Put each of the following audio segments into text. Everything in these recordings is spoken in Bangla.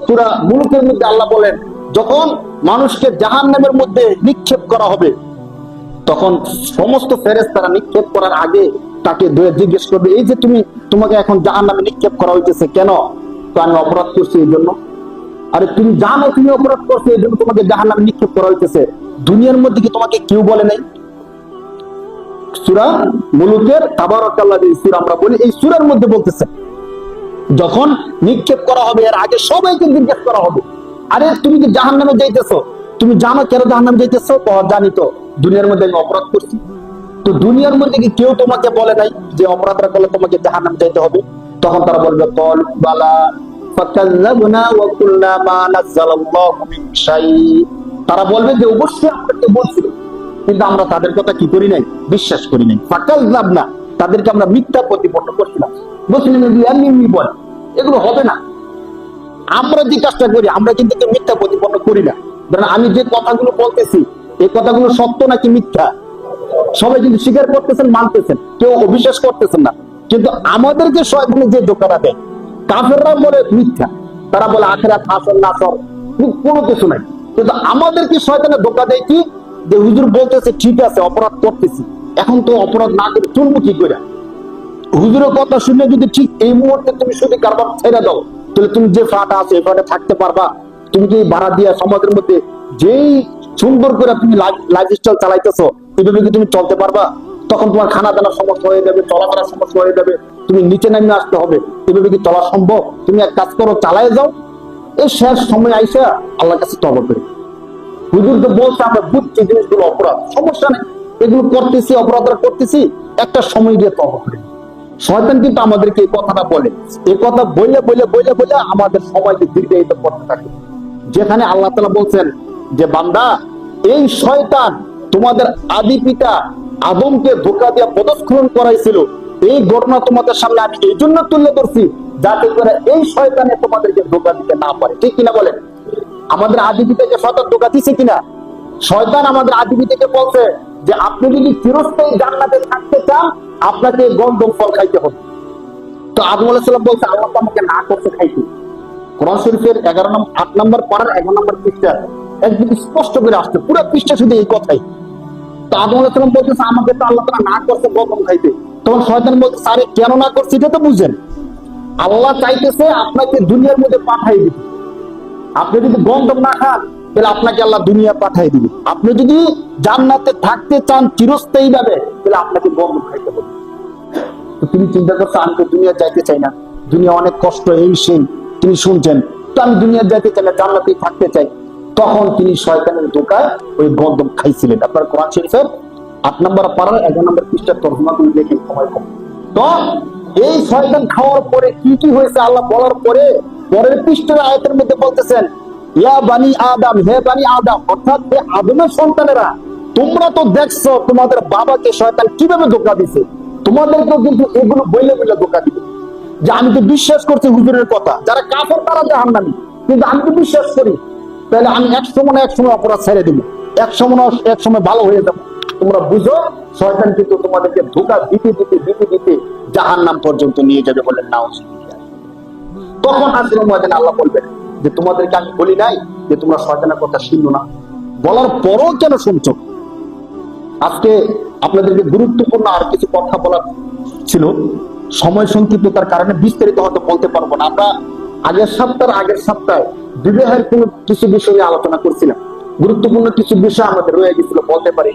সূরা মুলুকের মধ্যে আল্লাহ বলেন, যখন মানুষকে জাহান্নামের মধ্যে নিক্ষেপ করা হবে, তখন সমস্ত ফেরেশতারা নিক্ষেপ করার আগে তাকে জিজ্ঞেস করবে, এই যে তোমাকে এখন জাহান্নামে নিক্ষেপ করা হইতেছে কেন? তো আমি অপরাধ করছি এই জন্য। আরে তুমি জানো তুমি অপরাধ করছো, এই জন্য তোমাকে জাহান্নামে নিক্ষেপ করা হইতেছে। দুনিয়ার মধ্যে কি তোমাকে কেউ বলে নাই? সূরা মুলুকের তাবারাকাল্লাযী সূরা আমরা বলি, এই সূরার মধ্যে বলতেছে যখন নিক্ষেপ করা হবে এর আগে সবাইকে জিজ্ঞেস করা হবে, আরে তুমি কি জাহান্নামে যাইতেছো? তুমি জানো কেন জাহান্নামে যাইতেছো? তো জানি, তো দুনিয়ার মধ্যে আমি অপরাধ করছি। তো দুনিয়ার মধ্যে কি কেউ তোমাকে বলে নাই যে অপরাধটা করলে তোমাকে জাহান্নামে যেতে হবে? তখন তারা বলবে ক্বালু বালা ফাকাল্লাবনা ওয়া কুলনা মা নাযালাল্লাহু মিন শাই। তারা বলবে যে অবশ্যই আপনাকে বলছিল, কিন্তু আমরা তাদের কথা কি করি নাই? বিশ্বাস করি নাই। ফাকাল্লাবনা, তাদেরকে আমরা মিথ্যা প্রতিপন্ন করছিলাম। মুসলিম এমনি বলে এগুলো হবে না। আমরা যে কাজটা করি আমরা কিন্তু মিথ্যা প্রতিপন্ন করি না। ধরেন আমি যে কথাগুলো বলতেছি এই কথাগুলো সত্য নাকি মিথ্যা সবাই কিন্তু স্বীকার করতেছেন, মানতেছেন, কেউ অবিশ্বাস করতেছেন না। কিন্তু আমাদেরকে শয়তানে যে ধোঁকাটা দেয়, কাফেররা বলে মিথ্যা, তারা বলে আখিরাত হাসর নাসর, কোনো কিছু নাই। কিন্তু আমাদেরকে শয়তানে ধোঁকা দেয় কি, যে হুজুর বলতেছে ঠিক আছে অপরাধ করতেছি, এখন তো অপরাধ না করে চলবো কি করে? হুজুরের কথা শুনে যদি ঠিক এই মুহূর্তে তুমি শুধু কারবার ছেড়ে দাও, তাহলে তুমি যে ফ্ল্যাটে আছো এই ফ্ল্যাটে থাকতে পারবা? তুমি কি ভাড়া দিয়া সমাজের মধ্যে যেই সুন্দর করে তুমি লাইফস্টাইল চালাইতেছো, এভাবে কি তুমি চলতে পারবা? তখন তোমার খানা দানার সমস্যা হয়ে যাবে, চলাফেরার সমস্যা হয়ে যাবে, তুমি নিচে নামিয়ে আসতে হবে। এভাবে কি চলা সম্ভব? তুমি এক কাজ করো, চালায় যাও। এই শেষ সময় আইসা আল্লাহর কাছে তওবা করি। হুজুর তো বলছে আমরা বুঝছি জিনিসগুলো অপরাধ, সমস্যা নেই, এগুলো করতেছি, অপরাধরা করতেছি, একটা সময় গিয়ে তওবা করি। শয়তান কিন্তু আমাদেরকে এই কথাটা বলে, এই কথা বলে বলে বলে বলে আমাদের সময়কে দীর্ঘায়িত করতে থাকে। যেখানে আল্লাহ তাআলা বলছেন যে বান্দা, এই শয়তান তোমাদের আদি পিতা আদমকে ধোঁকা দিয়ে পদস্খলন করাইছিল, এই ঘটনা তোমাদের সামনে আমি এই জন্য তুলে ধরছি যাতে করে এই শয়তানে তোমাদেরকে ধোঁকা দিতে না পারে। ঠিক কিনা বলেন? আমাদের আদি পিতাকে শয়তান ধোঁকা দিছে কিনা? শয়তান আমাদের আদি পিতাকে বলছে যে আপনি যদি চিরস্থায়ী জান্নাতে থাকতে চান আপনাকে গন্ধম ফল খাইতে হবে। তো আদম আলাইহিস সালাম বলছে আল্লাহ তো আমাকে না করতে খাইতে। কোরআন শরীফের 8 নম্বর পারার 11 নম্বর পৃষ্ঠা একদম স্পষ্ট করে আসছে, পুরো পৃষ্ঠা শুধু এই কথাই। তো আদম আলাইহিস সালাম বলতেছে আমাকে তো আল্লাহ তাআলা না করতে গন্ধম খাইতে। তখন শয়তান বলছে আরে কেন না করছে এটা তো বুঝেন। আল্লাহ চাইতেছে আপনাকে দুনিয়ার মধ্যে পাঠিয়ে দিতে। আপনি যদি গন্ধম না খান তাহলে আপনাকে আল্লাহ দুনিয়া পাঠিয়ে দিবে। আপনি যদি জান্নাতে থাকতে চান চিরস্থায়ী ভাবে তাহলে আপনাকে গন্ধম খাইতে হবে। তো তিনি চিন্তা করছে আমি তো দুনিয়া যাইতে চাই না, দুনিয়া অনেক কষ্ট, এই সেই তিনি শুনছেন, তো আমি দুনিয়া যাইতে চাই না, জান্নাতেই থাকতে চাই। তখন তিনি শয়তানের ধোঁকায় ওই গন্ধম খাইছিলেন। আপনার কোরআন শরীফের 8 নম্বর পারার 11 নম্বর পৃষ্ঠার তর্জমা তুমি দেখে সময় কম। তো এই শয়তান খাওয়ার পরে কি কি হয়েছে আল্লাহ বলার পরে পরের পৃষ্ঠার আয়াতের মধ্যে বলতেছেন ইয়া বানি আদম, হে বানি আদম, অর্থাৎ হে আদমের সন্তানেরা, তোমরা তো দেখছো তোমাদের বাবাকে শয়তান কিভাবে ধোঁকা দিছে, তোমাদেরকেও কিন্তু এগুলো বইলে বইলে ধোঁকা দিবে। যে আমি তো বিশ্বাস করছি হুজুরের কথা, যারা কাফের তারা জাহান্নামী, কিন্তু আমি তো বিশ্বাস করি, তাহলে আমি এক সময় না এক সময় অপরাধ ছেড়ে দিব, এক সময় ভালো হয়ে যাবো। তোমরা বুঝো শয়তান কিন্তু তোমাদেরকে ধোঁকা দিতে দিতে দিতে দিতে জাহান্নাম পর্যন্ত নিয়ে যাবে বলেন নাউজুবিল্লাহ। তখন আসরের ময়দানে আল্লাহ বলবেন যে তোমাদেরকে আমি বলি নাই যে তোমরা শয়তানের কথা শুনো না? বলার পরও কেন শুনছো? আজকে আপনাদেরকে গুরুত্বপূর্ণ আর কিছু কথা বলার ছিল, সময় সংক্ষিপ্ততার কারণে বিস্তারিত হয়তো বলতে পারবো না। আমরা আগের সপ্তাহে বিবাহের কিছু বিষয় নিয়ে আলোচনা করছিলাম, গুরুত্বপূর্ণ কিছু বিষয় আমাদের রয়ে গেছিল বলতে পারি।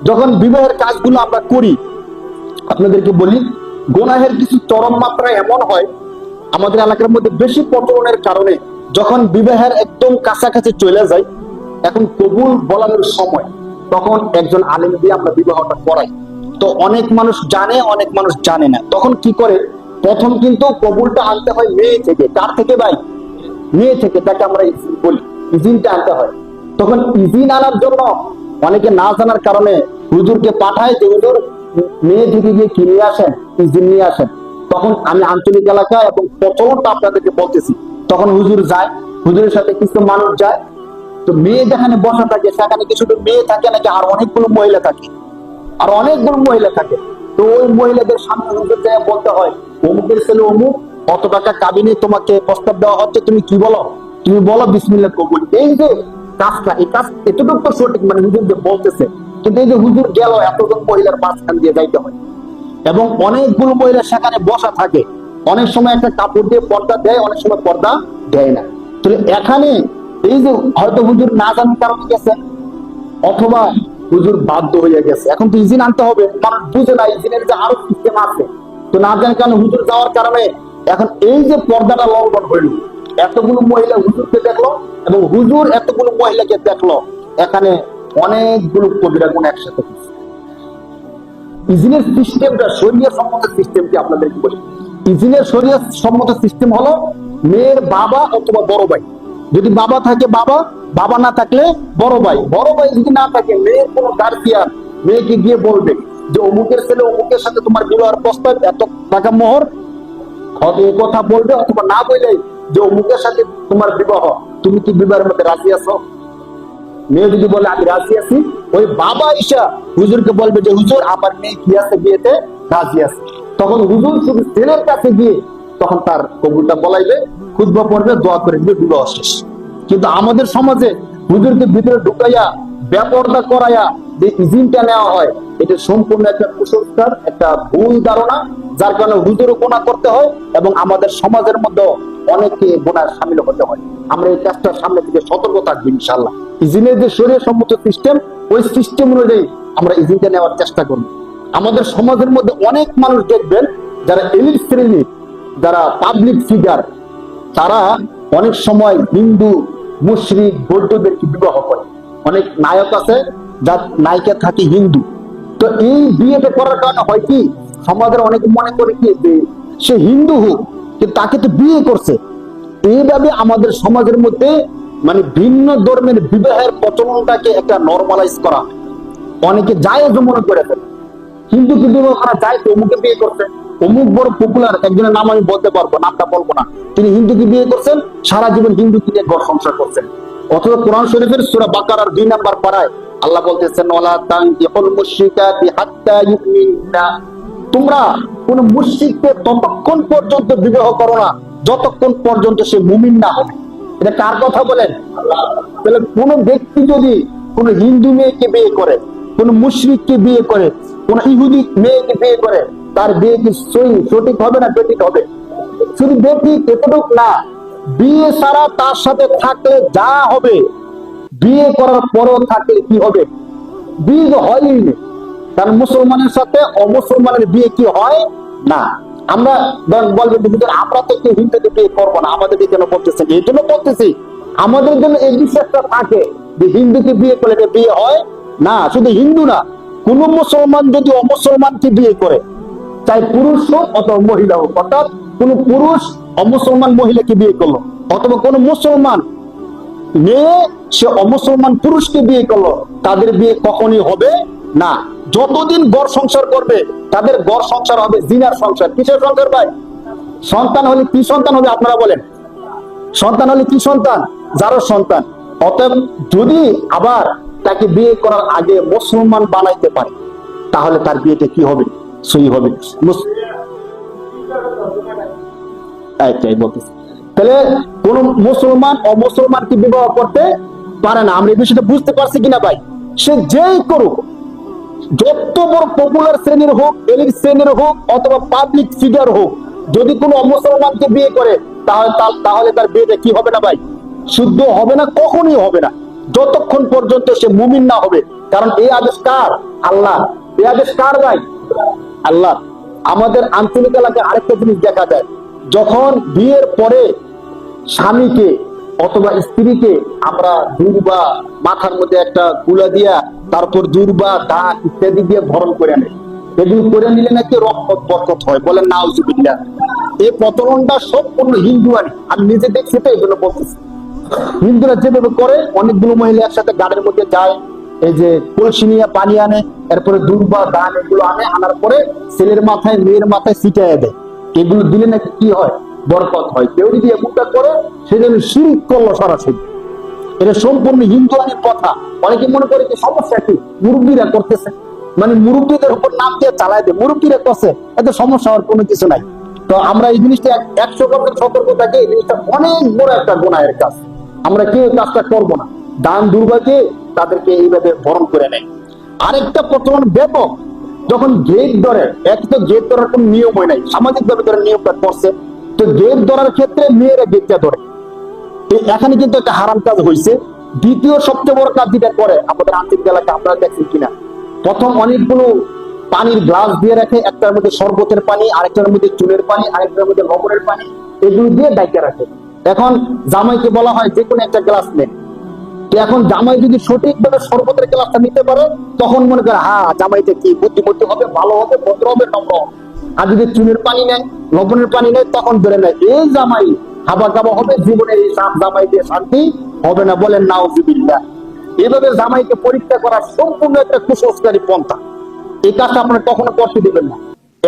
যখন বিবাহের কাজগুলো আমরা করি, আপনাদেরকে বলি গুনাহের কিছু চরম মাত্রা এমন হয় আমাদের এলাকার মধ্যে বেশি প্রচলনের কারণে, যখন বিবাহের একদম কাছাকাছি চলে যায়, এখন কবুল বলানোর সময়, তখন একজন আলেম দিয়ে আমরা বিবাহটা করাই। তো অনেক মানুষ জানে, অনেক মানুষ জানে না। তখন কি করে, প্রথম কিন্তু কবুলটা আনতে হয় মেয়ে থেকে। কার থেকে ভাই? মেয়ে থেকে, তাকে আমরা বলি ইজিনটা আনতে হয়। তখন ইজিন আনার জন্য অনেকে না জানার কারণে হুজুরকে পাঠায় যে হুজুর মেয়ে থেকে গিয়ে কি নিয়ে আসেন, ইজিন নিয়ে আসেন। তখন আমি আঞ্চলিক এলাকা এবং প্রচলনটা আপনাদেরকে বলতেছি, তখন হুজুর যায়, হুজুরের সাথে কিছু মানুষ যায়। তো মেয়ে যেখানে বসা থাকে সেখানে কি শুধু মেয়ে থাকে নাকি আর অনেকগুলো মহিলা থাকে? আর অনেকগুলো মহিলা থাকে। তো ওই মহিলাদের সামনে হুজুর যায় বলতে হয় অমুকের ছেলে অমুক, কত টাকা কাবিনে তোমাকে প্রস্তাব দেওয়া হচ্ছে, তুমি কি বলো? তুমি বলো বিসমিল্লাহ কবুল। এই যে কাজটা, এই কাজ এতটুকু তো সঠিক, মানে হুজুর যে বলতেছে, কিন্তু এই যে হুজুর গেল এতজন মহিলার মাঝখান দিয়ে যাইতে হয়, এবং অনেকগুলো মহিলা সেখানে বসা থাকে, অনেক সময় একটা কাপড় দিয়ে পর্দা দেয়, অনেক সময় পর্দা দেয় না। তাহলে এখানে এই যে হয়তো হুজুর না জানার কারণে গেছে, অথবা হুজুর বাধ্য হয়ে গেছে, এখন তো ইজিন আনতে হবে, মানুষ বুঝে না ইজিনের যে আরো সিস্টেম আছে, তো না জানার কারণে হুজুর যাওয়ার কারণে এখন এই যে পর্দাটা লঙ্ঘন হইল, এতগুলো মহিলা হুজুরকে দেখলো এবং হুজুর এতগুলো মহিলাকে দেখলো, এখানে অনেকগুলো কবিরা গুণ একসাথে। ইজিনের সিস্টেমটা, শরিয়া সম্মত সিস্টেমটি আপনাদেরকে বলি। ইজিনের শরিয়া সম্মত সিস্টেম হলো মেয়ের বাবা অথবা বড় ভাই, যদি বাবা থাকে বাবা, বাবা না থাকলে বড় ভাই, বড় ভাই যদি না থাকে মেয়ের কোনো গার্জিয়ান মেয়েকে গিয়ে বলবে যে অমুকের ছেলে অমুকের সাথে তোমার বিবাহের প্রস্তাব, এত টাকা মোহর, হয়তো এই কথা বলবে, অথবা না বললে যে অমুকের সাথে তোমার বিবাহ, তুমি কি বিবাহের মধ্যে রাজি আছো? মেয়ে যদি বলে আমি রাজি আছি, ওই বাবা ঈশা হুজুরকে বলবে যে হুজুর আমার মেয়ে কি আছে, বিয়েতে রাজি আছে। তখন হুজুর শুধু ছেলের কাছে গিয়ে তখন তার কবুলটা বলাইবে, খুতবা পড়বে, দোয়া করে দিবে, বিবাহ শেষ। কিন্তু আমাদের সমাজে হুজুরকে ভিতরে ঢুকাইয়া বেপরদা করাইয়া যে ইজিনটা নেওয়া হয়, এটা সম্পূর্ণ একটা কুসংস্কার, একটা ভুল ধারণা, যার কারণে হুজুরও গুনাহ করতে হয় এবং আমাদের সমাজের মধ্যে অনেকে গুনাহ শামিল হতে হয়। আমরা এই কাজটার সামনে থেকে সতর্ক থাকবো ইনশাআল্লাহ। ইজিনের যে শরীর সম্মত সিস্টেম, ওই সিস্টেম অনুযায়ী আমরা ইজিনটা নেওয়ার চেষ্টা করব। আমাদের সমাজের মধ্যে অনেক মানুষ দেখবেন যারা এলিট শ্রেণীর, যারা পাবলিক ফিগার, তারা অনেক সময় হিন্দু, মুশরিক, বৌদ্ধদেরকে বিবাহ করে। অনেক নায়ক আছে যার নায়িকা থাকে হিন্দু, তো এই বিয়েটা করার কারণে হয় কি, সমাজের অনেকে মনে করে কি যে সে হিন্দু হোক, কিন্তু তাকে তো বিয়ে করছে। এইভাবে আমাদের সমাজের মধ্যে মানে ভিন্ন ধর্মের বিবাহের প্রচলনটাকে একটা নরমালাইজ করা, অনেকে জায়েজ মনে করে ফেলে। হিন্দুকে বিবাহ করা যায় তো, অমুকে বিয়ে করছে, অমুক বড় পপুলার একজনের নাম আমি বলতে পারবো, নামটা বলবো না, তিনি হিন্দুকে বিয়ে করছেন, সারা জীবন হিন্দুকে নিয়ে ঘর সংসার করছেন। অথচ কোরআন শরীফের সূরা বাকারার 2 নম্বর পারায় আল্লাহ বলতেছেন ওয়ালা তানকিহুল মুশরিকাতি হাত্তা ইউমিনা, তোমরা কোন মুশরিককে ততক্ষণ পর্যন্ত বিবাহ করো না যতক্ষণ পর্যন্ত সে মুমিন না হবে। এটা কার কথা বলেন? তাহলে কোন ব্যক্তি যদি কোন হিন্দু মেয়েকে বিয়ে করে, কোন মুশরিককে বিয়ে করে, কোন ইহুদি মেয়েকে বিয়ে করে, তার বিয়ে কি সঠিক হবে না বেঠিক হবে? শুধু বেঠিক এতটুক না, বিয়ে ছাড়া তার সাথে থাকলে যা হবে, বিয়ে করার পরও থাকলে কি হবে? বিয়ে হয়ই না। কারণ মুসলমানের সাথে অমুসলমানের বিয়ে কি হয় না। আমরা বলবেন আমরা তো কেউ হিন্দুকে বিয়ে করবো না, আমাদের কেন বলতেছেন? এই জন্য বলতেছি আমাদের জন্য এই বিশ্বাসটা থাকে যে হিন্দুকে বিয়ে করলে বিয়ে হয় না। শুধু হিন্দু না, কোন মুসলমান যদি অমুসলমানকে বিয়ে করে, চাই পুরুষ হোক অথবা মহিলা হোক, অর্থাৎ কোন পুরুষ অমুসলমান মহিলাকে বিয়ে করলো, অথবা কোন মুসলমান মেয়ে সে অমুসলমান পুরুষকে বিয়ে করলো, তাদের বিয়ে কখনই হবে না। যতদিন গড় সংসার করবে তাদের গড় সংসার হবে জিনার সংসার। কিসের সংসার ভাই? সন্তান হলে কি সন্তান হবে আপনারা বলেন? সন্তান হলে কি সন্তান? যারও সন্তান। অতএব যদি আবার তাকে বিয়ে করার আগে মুসলমান বানাইতে পারে, তাহলে তার বিয়েটা কি হবে? সহি হবে। তাহলে কোন মুসলমান অমুসলমানকে বিবাহ করতে পারে না। আমরা এই বিষয়টা বুঝতে পারছি কিনা ভাই? সে যেই করুক, যত বড় পপুলার শ্রেণীর হোক, এলিট শ্রেণীর হোক, অথবা পাবলিক ফিগার হোক, যদি কোনো অমুসলমানকে বিয়ে করে তাহলে তার বিয়েটা কি হবে না ভাই? শুদ্ধ হবে না, কখনই হবে না, যতক্ষণ পর্যন্ত সে মুমিন না হবে। কারণ এই আদেশ কার? আল্লাহ। এই আদেশ কার ভাই? আল্লাহ। আমাদের আঞ্চলিক এলাকায় আরেকটা জিনিস দেখা যায়, যখন বিয়ের পরে স্বামীকে অথবা স্ত্রীকে আমরা দুর্বা, মাথার মধ্যে একটা কুলা দিয়া, তারপর দুর্বা, দাঁত ইত্যাদি দিয়ে ভরণ করে নেয়, এগুলো করে নিলে নাকি রহমত বরকত হয়, বলেন নাউজুবিল্লাহ। এই প্রচলনটা সম্পূর্ণ হিন্দুয়ানি, আমি নিজে দেখছি তো এই জন্য বলতেছি। হিন্দুরা যেভাবে করে, অনেকগুলো মহিলা একসাথে গাড়ির মধ্যে যায়, এই যে কলসি নিয়ে পানি আনে, এরপরে দুর্বা, দান এগুলো আনার পরে ছেলের মাথায় মেয়ের মাথায় ছিটাইয়া দেয়। এগুলো দিলে নাকি কি হয়? বরকত হয়। কেউ যদি এমনটা করে সে যেন শিরক করলো সরাসরি। এটা সম্পূর্ণ হিন্দুয়ানি কথা। অনেকে মনে করে যে সমস্যা কি, মুরব্বীরা করতেছে, মানে মুরব্বীদের উপর নাম দিয়ে চালায় দেয়, মুরব্বীরা করছে, এতে সমস্যা হওয়ার কোনো কিছু নাই। তো আমরা এই জিনিসটা 100% সতর্ক থাকি, এই জিনিসটা অনেক বড় একটা গুনাহের কাজ। আমরা কেউ কাজটা করবো না। দান দুর্ভাগ্যে তাদেরকে এইভাবে বরণ করে নেয়। আরেকটা বর্তমান ব্যাপক, যখন গেট ধরে, এক তো গেট ধরার কোন নিয়ম হয় নাই, সামাজিক ভাবে ধরে নিয়মটা করছে, তো গেট ধরার ক্ষেত্রে মেয়েরা গেটটা ধরে, এখানে কিন্তু একটা হারাম কাজ হয়েছে। দ্বিতীয় সবচেয়ে বড় কাজ যেটা করে আমাদের আঞ্চলিক এলাকা, আপনারা দেখছেন কিনা, প্রথম অনেকগুলো পানির গ্লাস দিয়ে রাখে, একটার মধ্যে শরবতের পানি, আরেকটার মধ্যে চুলের পানি, আরেকটার মধ্যে লবণের পানি, এগুলো দিয়ে ডাইকে রাখে। এখন জামাইকে বলা হয় যে কোনো একটা গ্লাস নেন। তো এখন জামাই যদি সঠিকভাবে শরবতের গ্লাসটা নিতে পারে, তখন মনে করে হ্যাঁ জামাইটা কি বুদ্ধিমতী হবে, ভালো হবে, ভদ্র হবে, নম্র হবে। আর যদি চুলের পানি নেয়, লবণের পানি নেয়, তখন ধরে নেয় এই জামাই হাবা কাবা হবে, জীবনে এই জামাই দিয়ে শান্তি হবে না, বলেন নাউজুবিল্লাহ। এভাবে জামাইকে পরীক্ষা করা সম্পূর্ণ একটা কুসংস্কারী পন্থা। এই কাজটা আপনার কখনো করতে দিবেন না।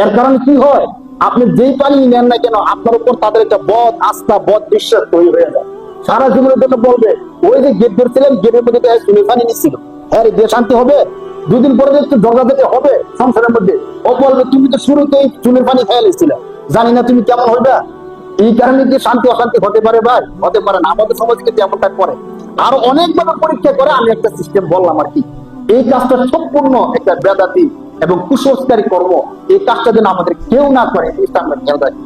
এর কারণে কি হয়, আপনি যেই পানি নেন না কেন, আপনার উপর তাদের একটা বদ আস্থা, বদ বিশ্বাস তৈরি হয়ে যায়। সারা জীবনের জন্য বলবে ওই যে গেট ধরছিলেন, গেটের মধ্যে চুলের পানি নিচ্ছিল, হ্যাঁ দিয়ে শান্তি হবে। দুদিন পরে একটু ঝগড়া দিতে হবে সংসারের মধ্যে, ও বলবে তুমি তো শুরুতেই চুলের পানি খেয়ে নিচ্ছিলে, জানি না তুমি কেমন হইবা। এই কারণে কি শান্তি অশান্তি হতে পারে ভাই? হতে পারে না। আমাদের সমাজে কিন্তু এমনটা করে, আর অনেকভাবে পরীক্ষা করে। আমি একটা সিস্টেম বললাম আর কি। এই কাজটা সম্পূর্ণ একটা বেদাতি এবং কুসংস্কারী কর্ম। এই কাজটা যেন আমাদের কেউ না করে, এটা আমরা খেয়াল রাখি।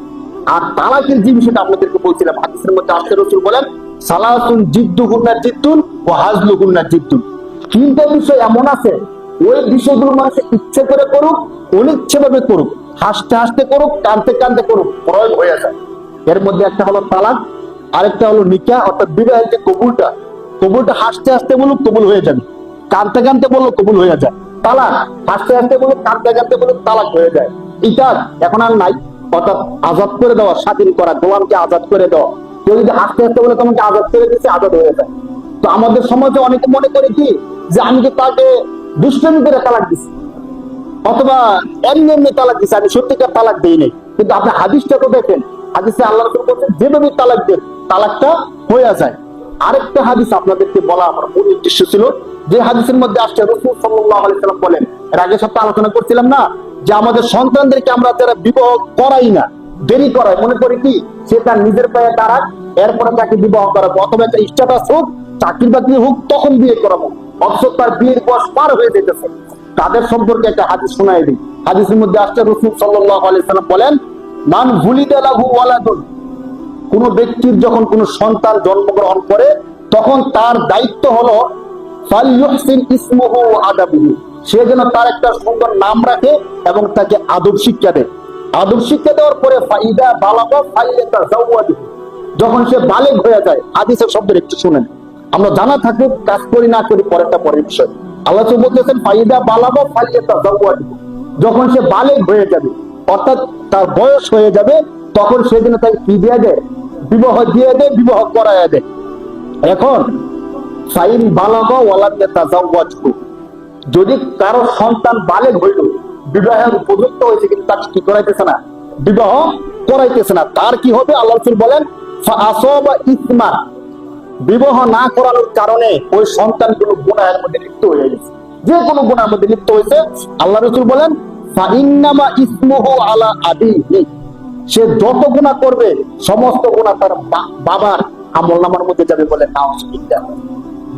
আর তালাকের যে বিষয়টা আপনাদেরকে বলছিলাম, হাদিসের মধ্যে আসছে, রাসূল বলেন সালাসুন জিদ্দুহুন্না জিদ্দুন ওয়া হাজলুহুন্না জিদ্দুন। তিনটা বিষয় এমন আছে, ওই বিষয়গুলো মানুষ ইচ্ছে করে করুক, অনিচ্ছে ভাবে করুক, হাসতে হাসতে করুক, কাঁদতে কাঁদতে করুক, প্রয়োগ হয়ে যায়। এর মধ্যে একটা হলো তালাক, আরেকটা হলো নিকাহ, অর্থাৎ বিবাহের যে কবুলটা, কবুলটা হাসতে হাসতে বলুক কবুল হয়ে যাবে, কাঁদতে কাঁদতে বললো কবুল হয়ে যায়। তালাক হাসতে হাসতে বলুক, কাঁদতে কাঁদতে বলুক, তালাক হয়ে যায়। এটা এখন আর নাই। অর্থাৎ আজাদ করে দেওয়া, স্বাধীন করা, গোলামকে আজাদ করে দেওয়া। কেউ যদি হাসতে হাসতে বলে তোমাকে আজাদ করে দিচ্ছে, আজাদ হয়ে যায়। তো আমাদের সমাজে অনেকে মনে করে কি, যে আমি কি তাকে দুষ্টামি করে তালাক দিচ্ছি, অথবা এমনি এমনি তালাক দিচ্ছে, আমি সত্যিকার তালাক দিই নাই। কিন্তু আপনি হাদিসটা তো দেখেন, হাদিসে আল্লাহ রাসূল বলেছেন যেভাবে তালাক দেন, তালাকটা হয়ে যায়। আরেকটা হাদিস আপনাদেরকে বলা আমার মূল উদ্দেশ্য ছিল, যে হাদিসের মধ্যে আসছে রাসূল সাল্লাল্লাহু আলাইহি সাল্লাম বলেন, এর আগে সপ্তাহে আলোচনা করছিলাম না, যে আমাদের সন্তানদেরকে আমরা যারা বিবাহ করাই না, দেরি করাই, মনে করি কি সে তার নিজের পায়ে দাঁড়াক, এরপরে তাকে বিবাহ করাবো, অথবা একটা স্ট্যাটাস হোক, চাকরি বাকরি হোক, তখন বিয়ে করাবো, অথচ তার বিয়ের বয়স পার হয়ে যেতেছে। তাদের সম্পর্কে একটা হাদিস শোনাই দিই। হাদিসের মধ্যে আসছে রাসূল সাল্লাল্লাহু আলাইহি সাল্লাম বলেন, মান ভুলিদা লাহু ওয়ালাদুন, কোন ব্যক্তির যখন কোন সন্তান জন্মগ্রহণ করে, তখন তার দায়িত্ব হলো ফালইউহসিন ইসমুহু ওয়া আদাবুহু, সে যেন তার একটা সুন্দর নাম রাখে এবং তাকে আদব শিক্ষা দেয়। আদব শিক্ষা দেওয়ার পরে ফাইদা বালাগা ফালিয়াতাযাওয়াজহু, যখন সে বালেগ হয়ে যায়, হাদিসের শব্দের একটু শুনেন, আমরা জানা থাকুক কাজ করি না করি পরেরটা পরের বিষয়। আল্লাহ তো বলতেছেন ফাইদা বালাগা ফালিয়াতাযাওয়াজহু, যখন সে বালেগ হয়ে যাবে, অর্থাৎ তার বয়স হয়ে যাবে, তখন সে যেন তাকে কি দিয়ে দেয়, বিবাহ দিয়ে দেয়, বিবাহ করায় দেয়। এখন ফাইন বালাগা ওয়ালাম ইয়াতাযাওয়াজহু, যদি কারো সন্তান বালেগ হইল, বিবাহের উপযুক্ত হয়েছে, কিন্তু তাকে কি করাইতেছে না, বিবাহ করাইতেছে না, তার কি হবে? আল্লাহ রাসূল বলেন ফাআসাবা ইসমান, বিবাহ না করানোর কারণে ওই সন্তান কোনো গুনাহের মধ্যে লিপ্ত হয়ে গেছে, যে কোনো গুনাহের মধ্যে লিপ্ত হয়েছে। আল্লাহ রাসূল বলেন ফাইন্নামা ইসমুহু আলা আবিহি, সে যত গুনাহ করবে সমস্ত গুনাহ তার বাবার আমলনামার মধ্যে যাবে, বলে নাউজুবিল্লাহ।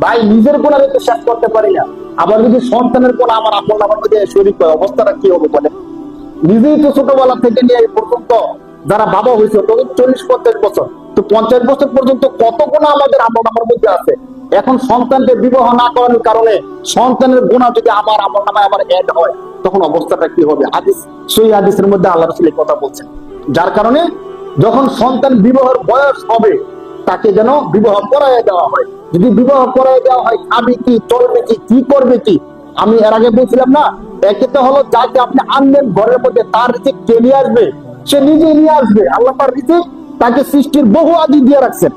ভাই নিজের গুনাহ একটু শেষ করতে পারি না, আবার যদি সন্তানের গুনাহ আমার আমলনামার মধ্যে শরীক হয়, অবস্থাটা কি হবে বলে? নিজেই তো ছোটবেলা থেকে নিয়ে এই পর্যন্ত যারা বাবা হয়েছে, তখন 40-50 বছর, তো 50 বছর পর্যন্ত কত গুনাহ আমাদের আমলনামার মধ্যে আছে। এখন সন্তানকে বিবাহ না করানোর কারণে সন্তানের গুনাহ যদি আমার আমলনামায় আবার অ্যাড হয়, তখন অবস্থাটা কি হবে? হাদিস, সহিহ হাদিসের মধ্যে আল্লাহ রাসূল এই কথা বলছেন। যার কারণে যখন সন্তান বিবাহের বয়স হবে, তাকে যেন বিবাহ করায় দেওয়া হয়। যদি বিবাহ করায় দেওয়া হয়, খাবে কি, চলবে কি, কি করবে কি? আমি এর আগে বলছিলাম না, একে তো হলো যাকে আপনি আনবেন ঘরের মধ্যে, তার রিজিক কে নিয়ে আসবে? সে নিজে নিয়ে আসবে। আল্লাহ তার রিজিক তাকে সৃষ্টির বহু আদি দিয়ে রাখছেন।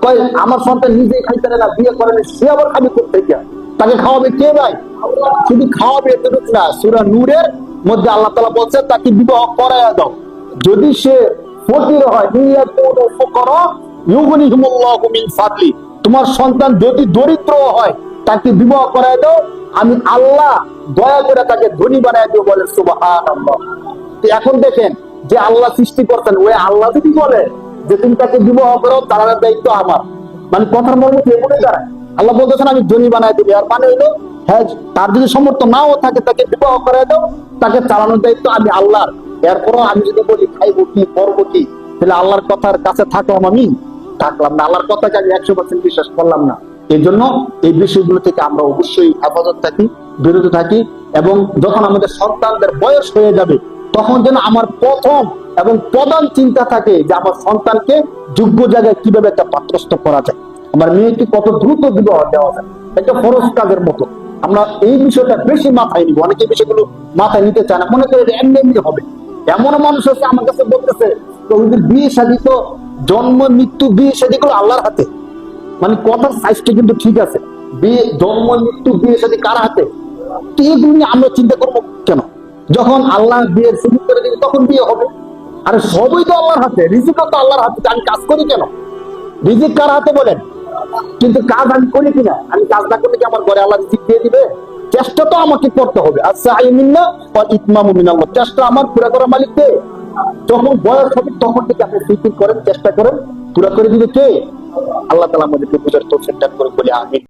কয় আমার সন্তান নিজেই খাইতে না, বিয়ে করেন, সে আবার খাবে কোথেকে? তাকে খাওয়াবে কে ভাই? শুধু খাওয়াবে এতটুকু না, সূরা নূরের মধ্যে আল্লাহ তাআলা বলছেন তাকে বিবাহ করায়া দাও। যদি সে ফকির হয়, ইয়াকুনু ফুকারা ইউগনিহিমুল্লাহু মিন ফাদলি, তোমার সন্তান যদি দরিদ্র হয়, তাকে বিবাহ করায় দাও, আমি আল্লাহ দয়া করে তাকে ধনী বানায় দেব, বলে সুবহানাল্লাহ। এখন দেখেন, যে আল্লাহ সৃষ্টি করছেন, ওই আল্লাহ যদি বলে যে তুমি তাকে বিবাহ করো, তার দায়িত্ব আমার, মানে কথার মর্ম কি এমনই দাঁড়ায়? আল্লাহ বলতেছেন আমি ধনী বানাই দিবি, আর মানে হইলো হ্যাঁ, তার যদি সামর্থ্য নাও থাকে তাকে বিবাহ করে দাও, তাকে চালানোর দায়িত্ব আমি আল্লাহর। এরপরও আমি যদি বলি খাইবো কি করবো কি, তাহলে আল্লাহর কথার কাছে থাকলাম, আমি থাকলাম না, আল্লাহর কথাকে আমি 100% বিশ্বাস করলাম না। এই জন্য এই বিষয়গুলো থেকে আমরা অবশ্যই হেফাজত থাকি, বিরত থাকি। এবং যখন আমাদের সন্তানদের বয়স হয়ে যাবে, তখন যেন আমার প্রথম এবং প্রধান চিন্তা থাকে যে আমার সন্তানকে যোগ্য জায়গায় কিভাবে একটা পাত্রস্থ করা যায়, আমার মেয়েকে কত দ্রুত বিবাহ দেওয়া যায়, একটা ফরজ কাজের মতো। আমরা এই বিষয়টা বেশি মাথায় নিব, অনেকে বিষয়গুলো মাথায় নিতে চায় না, মনে করে এটা এমনি এমনি হবে। এমন মানুষ আছে আমার কাছে বলতেছে তো ওদের বিয়ে শাদী, তো জন্ম মৃত্যু বিয়ে শাদী গুলো আল্লাহর হাতে। মানে কথার সাইজটা কিন্তু ঠিক আছে, বিয়ে জন্ম মৃত্যু বিয়ে শাদী কার হাতে? তো এগুলো নিয়ে আমরা চিন্তা করবো কেন? যখন আল্লাহ বিয়ের সুযোগ করে দিবে তখন বিয়ে হবে। আরে সবই তো আল্লাহর হাতে, রিজিকও তো আল্লাহর হাতে, আমি কাজ করি কেন? রিজিক কার হাতে বলেন? কিন্তু কাজ আমি করি কিনা? আমি কাজ না করলে কি আমার ঘরে আল্লাহ রিজিক দিয়ে দিবে? চেষ্টা তো আমাকে করতে হবে। আচ্ছা মিন্না ওয়া ইতমামু মিনাল্লাহ, চেষ্টা আমার পুরা করার মালিক কে? যখন বয়স হবে তখন থেকে আপনি ফিকির করেন, চেষ্টা করেন, পুরা করে দিবে কে? আল্লাহ তাআলা আমাদেরকে বুঝার তৌফিক দান করে বলি আমিন।